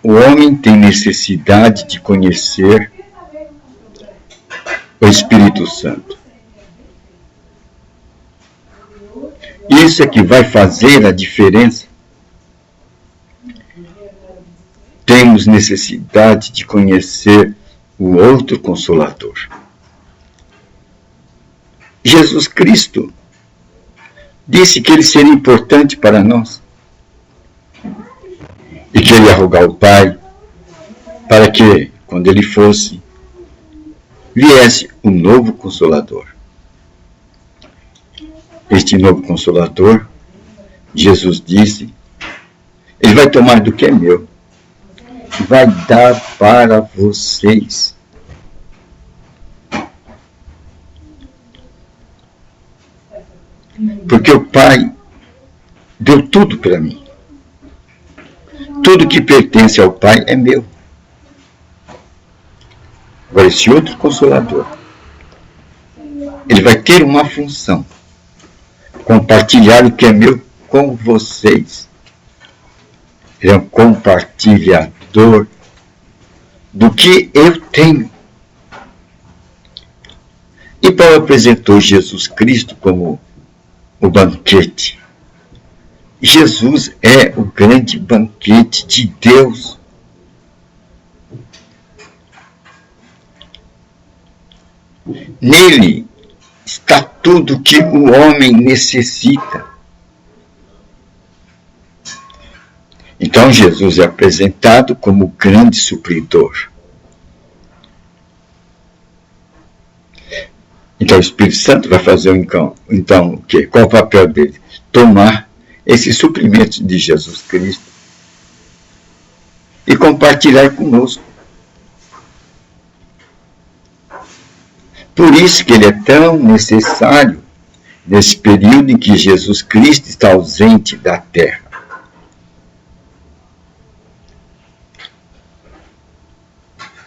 O homem tem necessidade de conhecer o Espírito Santo. Isso é que vai fazer a diferença. Temos necessidade de conhecer o outro Consolador. Jesus Cristo disse que ele seria importante para nós e que ele ia rogar ao Pai para que, quando ele fosse, viesse um novo Consolador. Este novo Consolador, Jesus disse, ele vai tomar do que é meu, vai dar para vocês. Porque o Pai deu tudo para mim. Tudo que pertence ao Pai é meu. Agora, esse outro Consolador, ele vai ter uma função: compartilhar o que é meu com vocês. Ele é um compartilhador do que eu tenho. E Paulo apresentou Jesus Cristo como o banquete. Jesus é o grande banquete de Deus. Nele está tudo o que o homem necessita. Então Jesus é apresentado como o grande supridor. Então o Espírito Santo vai fazer então o quê? Qual o papel dele? Tomar esses suprimentos de Jesus Cristo e compartilhar conosco. Por isso que ele é tão necessário nesse período em que Jesus Cristo está ausente da terra.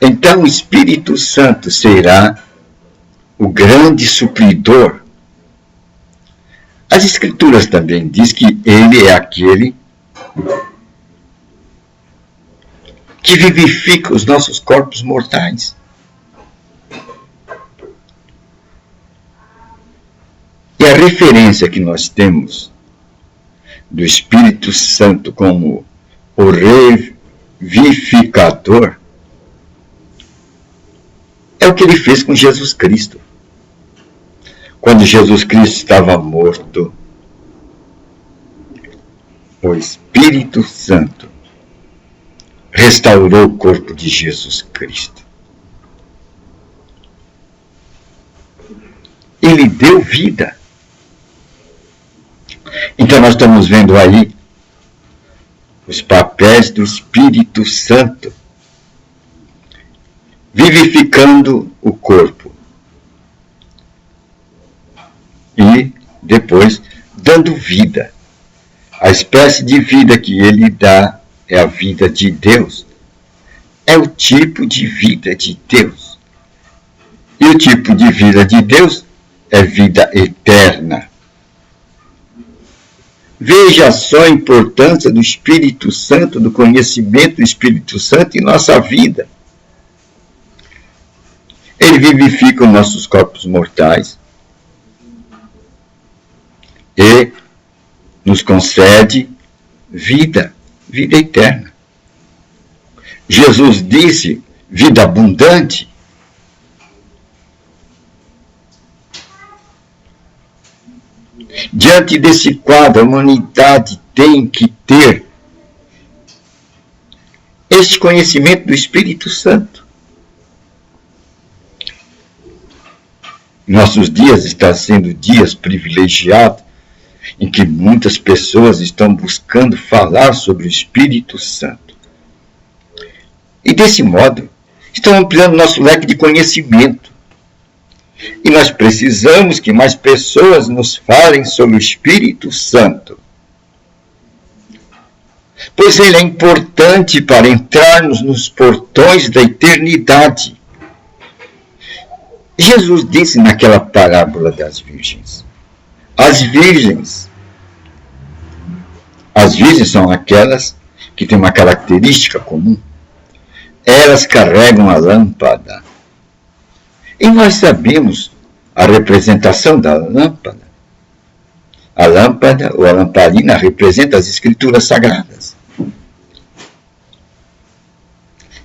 Então o Espírito Santo será o grande supridor. As Escrituras também dizem que ele é aquele que vivifica os nossos corpos mortais. E a referência que nós temos do Espírito Santo como o revivificador é o que ele fez com Jesus Cristo. Quando Jesus Cristo estava morto, o Espírito Santo restaurou o corpo de Jesus Cristo. Ele deu vida. Então nós estamos vendo aí os papéis do Espírito Santo vivificando o corpo e depois dando vida. A espécie de vida que ele dá é a vida de Deus. É o tipo de vida de Deus. E o tipo de vida de Deus é vida eterna. Veja só a importância do Espírito Santo, do conhecimento do Espírito Santo em nossa vida. Ele vivifica os nossos corpos mortais e nos concede vida, vida eterna. Jesus disse vida abundante. Diante desse quadro, a humanidade tem que ter este conhecimento do Espírito Santo. Nossos dias estão sendo dias privilegiados, em que muitas pessoas estão buscando falar sobre o Espírito Santo. E desse modo, estão ampliando nosso leque de conhecimento. E nós precisamos que mais pessoas nos falem sobre o Espírito Santo. Pois ele é importante para entrarmos nos portões da eternidade. Jesus disse naquela parábola das virgens. As As virgens são aquelas que têm uma característica comum. Elas carregam a lâmpada. E nós sabemos a representação da lâmpada. A lâmpada ou a lamparina representa as escrituras sagradas.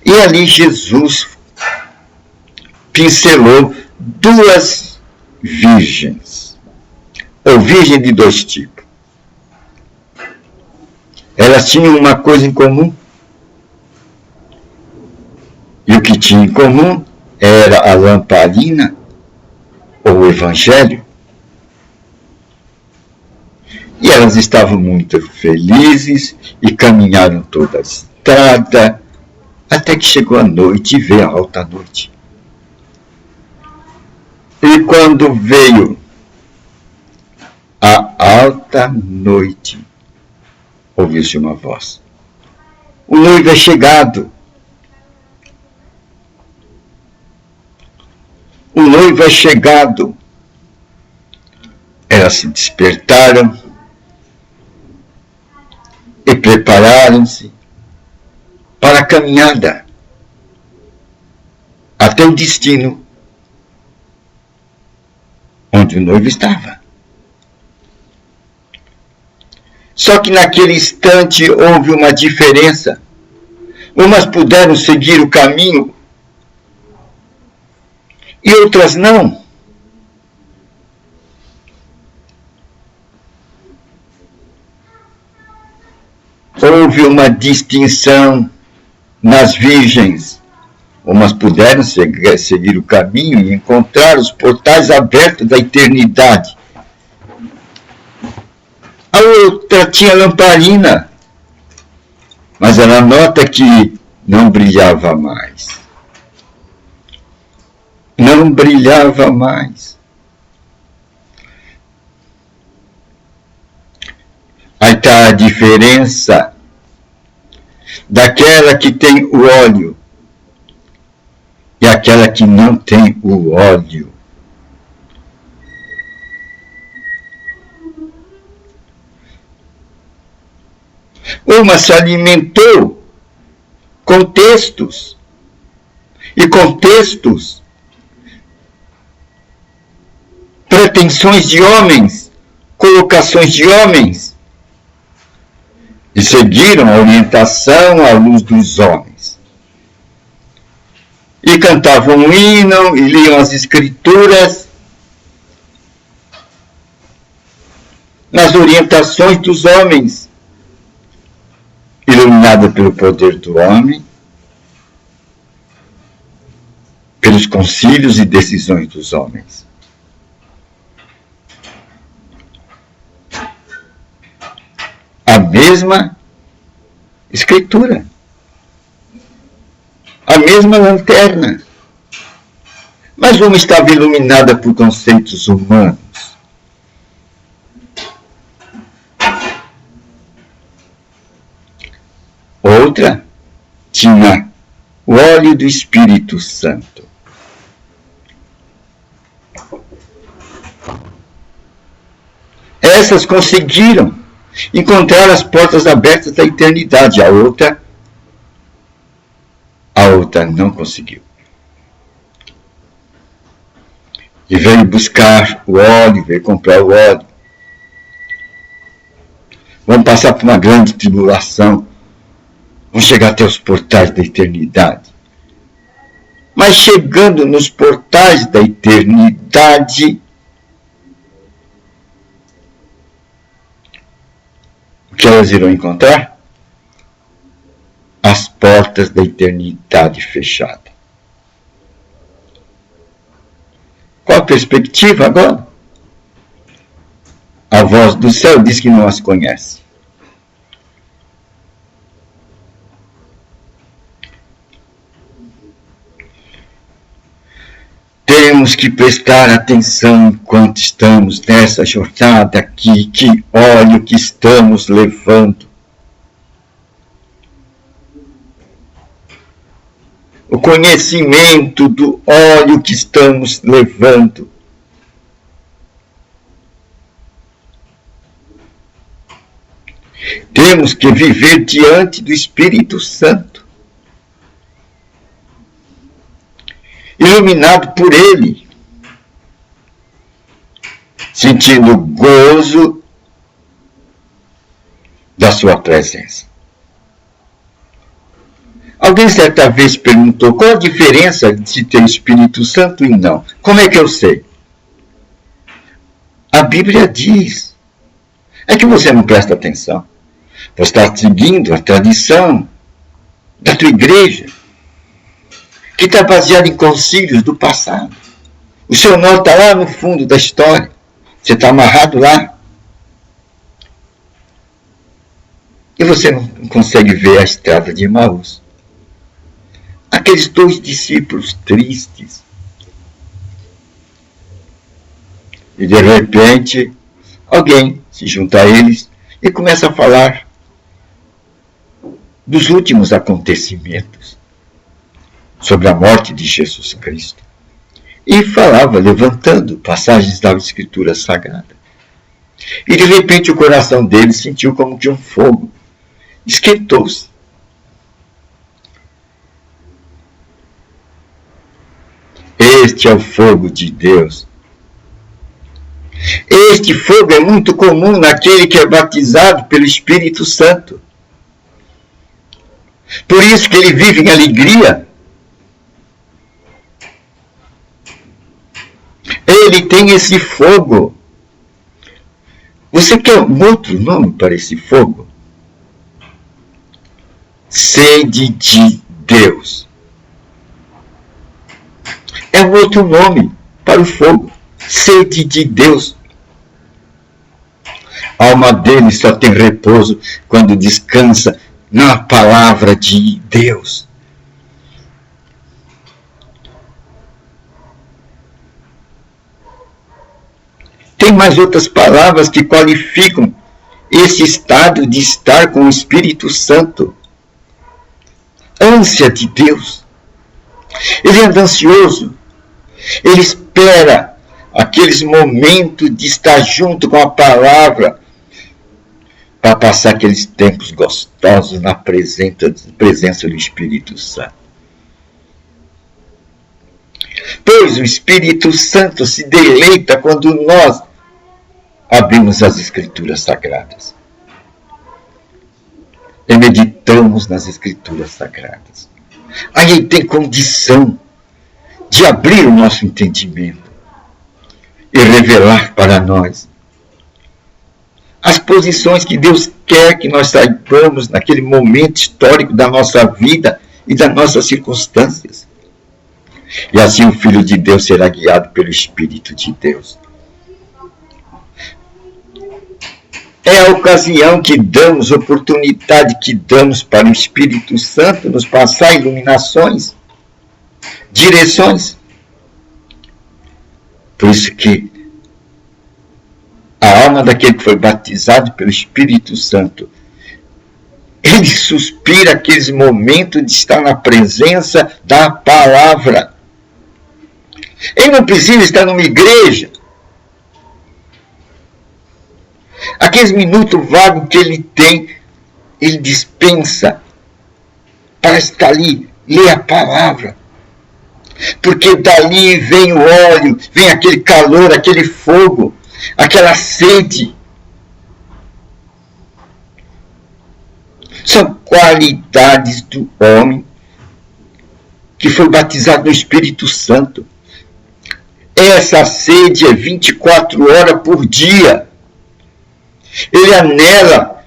E ali Jesus pincelou duas virgens, ou virgem de dois tipos. Elas tinham uma coisa em comum. E o que tinha em comum era a lamparina, ou o evangelho. E elas estavam muito felizes e caminharam toda a estrada, até que chegou a noite e veio a alta noite. E quando veio a alta noite, ouviu-se uma voz: o noivo é chegado. O noivo é chegado. Elas se despertaram e prepararam-se para a caminhada até o destino onde o noivo estava. Só que naquele instante houve uma diferença. Umas puderam seguir o caminho e outras não. Houve uma distinção nas virgens. Umas puderam seguir o caminho e encontrar os portais abertos da eternidade. A outra tinha lamparina, mas ela nota que não brilhava mais. Não brilhava mais. Aí está a diferença daquela que tem o óleo e aquela que não tem o óleo. Uma se alimentou com textos, e com textos, pretensões de homens, colocações de homens, e seguiram a orientação à luz dos homens. E cantavam um hino, e liam as escrituras, nas orientações dos homens, iluminada pelo poder do homem, pelos concílios e decisões dos homens. A mesma escritura, a mesma lanterna, mas uma estava iluminada por conceitos humanos. Outra tinha o óleo do Espírito Santo. Essas conseguiram encontrar as portas abertas da eternidade. A outra não conseguiu. E veio buscar o óleo, veio comprar o óleo. Vão passar por uma grande tribulação. Vão chegar até os portais da eternidade. Mas chegando nos portais da eternidade, o que elas irão encontrar? As portas da eternidade fechadas. Qual a perspectiva agora? A voz do céu diz que não as conhece. Temos que prestar atenção enquanto estamos nessa jornada aqui, que óleo que estamos levando. O conhecimento do óleo que estamos levando. Temos que viver diante do Espírito Santo, iluminado por Ele, sentindo o gozo da sua presença. Alguém certa vez perguntou qual a diferença de ter o Espírito Santo e não. Como é que eu sei? A Bíblia diz. É que você não presta atenção. Você está seguindo a tradição da tua igreja, que está baseada em concílios do passado. O seu nó está lá no fundo da história. Você está amarrado lá. E você não consegue ver a estrada de Emaús. Aqueles 2 discípulos tristes. E de repente, alguém se junta a eles e começa a falar dos últimos acontecimentos, sobre a morte de Jesus Cristo. E falava, levantando passagens da Escritura Sagrada. E de repente o coração deles sentiu como que um fogo. Esquentou-se. Este é o fogo de Deus. Este fogo é muito comum naquele que é batizado pelo Espírito Santo. Por isso que ele vive em alegria. Ele tem esse fogo. Você quer um outro nome para esse fogo? Sede de Deus. É um outro nome para o fogo. Sede de Deus. A alma dele só tem repouso quando descansa na palavra de Deus. Tem mais outras palavras que qualificam esse estado de estar com o Espírito Santo. Ânsia de Deus. Ele anda ansioso. Ele espera aqueles momentos de estar junto com a palavra para passar aqueles tempos gostosos na presença do Espírito Santo. Pois o Espírito Santo se deleita quando nós abrimos as Escrituras Sagradas e meditamos nas Escrituras Sagradas. Aí ele tem condição de abrir o nosso entendimento e revelar para nós as posições que Deus quer que nós saibamos naquele momento histórico da nossa vida e das nossas circunstâncias. E assim o Filho de Deus será guiado pelo Espírito de Deus. É a ocasião que damos, oportunidade que damos para o Espírito Santo nos passar iluminações, direções. Por isso que a alma daquele que foi batizado pelo Espírito Santo, ele suspira aqueles momentos de estar na presença da palavra. Ele não precisa estar numa igreja. Aqueles minutos vagos que ele tem, ele dispensa para estar ali, ler a palavra. Porque dali vem o óleo, vem aquele calor, aquele fogo, aquela sede. São qualidades do homem que foi batizado no Espírito Santo. Essa sede é 24 horas por dia. Ele anela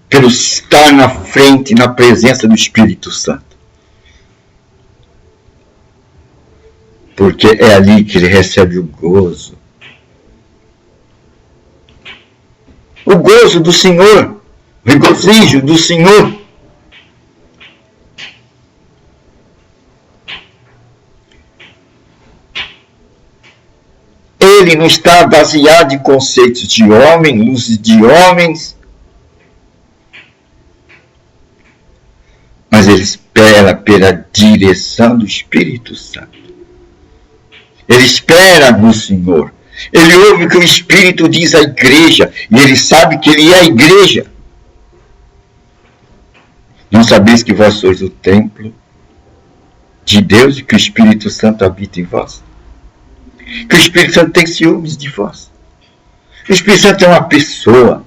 pelo estar na frente, na presença do Espírito Santo. Porque é ali que ele recebe o gozo. O gozo do Senhor, o regozijo do Senhor. Ele não está baseado em conceitos de homem, luzes de homens, mas ele espera pela direção do Espírito Santo. Ele espera no Senhor. Ele ouve o que o Espírito diz à igreja, e ele sabe que ele é a igreja. Não sabeis que vós sois o templo de Deus e que o Espírito Santo habita em vós? Que o Espírito Santo tem ciúmes de vós. O Espírito Santo é uma pessoa.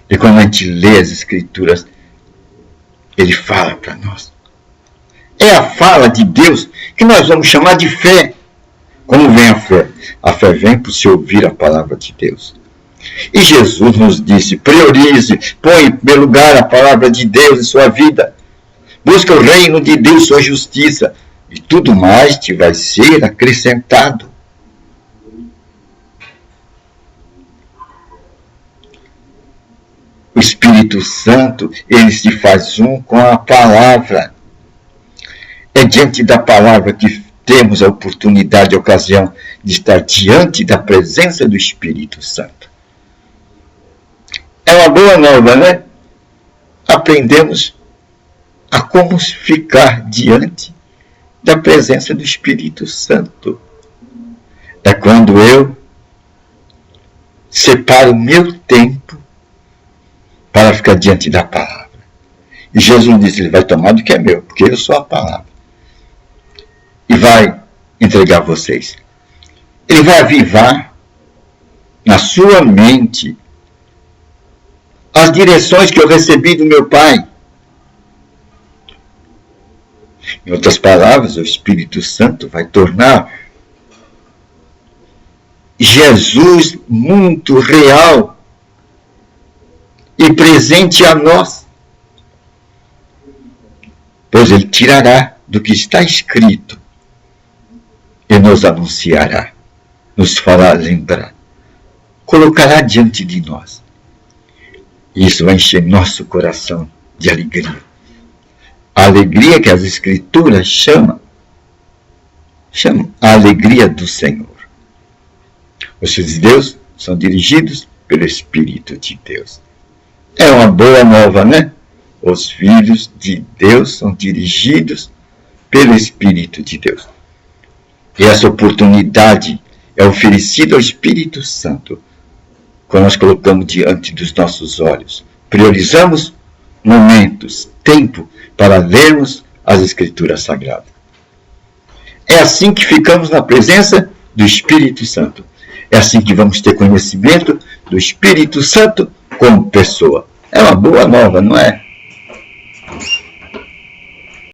E quando a gente lê as Escrituras, ele fala para nós. É a fala de Deus que nós vamos chamar de fé. Como vem a fé? A fé vem por se ouvir a palavra de Deus. E Jesus nos disse, priorize, põe em primeiro lugar a palavra de Deus em sua vida. Busca o reino de Deus, sua justiça, e tudo mais te vai ser acrescentado. O Espírito Santo, ele se faz um com a palavra. É diante da palavra que temos a oportunidade, a ocasião de estar diante da presença do Espírito Santo. É uma boa nova, né? Aprendemos a como ficar diante da presença do Espírito Santo. É quando eu separo o meu tempo para ficar diante da palavra. E Jesus disse, ele vai tomar do que é meu, porque eu sou a palavra. E vai entregar a vocês. Ele vai avivar na sua mente as direções que eu recebi do meu Pai. Em outras palavras, o Espírito Santo vai tornar Jesus muito real e presente a nós. Pois ele tirará do que está escrito e nos anunciará, nos fará lembrar, colocará diante de nós. Isso vai encher nosso coração de alegria. A alegria que as Escrituras chamam a alegria do Senhor. Os filhos de Deus são dirigidos pelo Espírito de Deus. É uma boa nova, né? Os filhos de Deus são dirigidos pelo Espírito de Deus. E essa oportunidade é oferecida ao Espírito Santo quando nós colocamos diante dos nossos olhos. Priorizamos momentos, tempo, para lermos as Escrituras Sagradas. É assim que ficamos na presença do Espírito Santo. É assim que vamos ter conhecimento do Espírito Santo como pessoa. É uma boa nova, não é?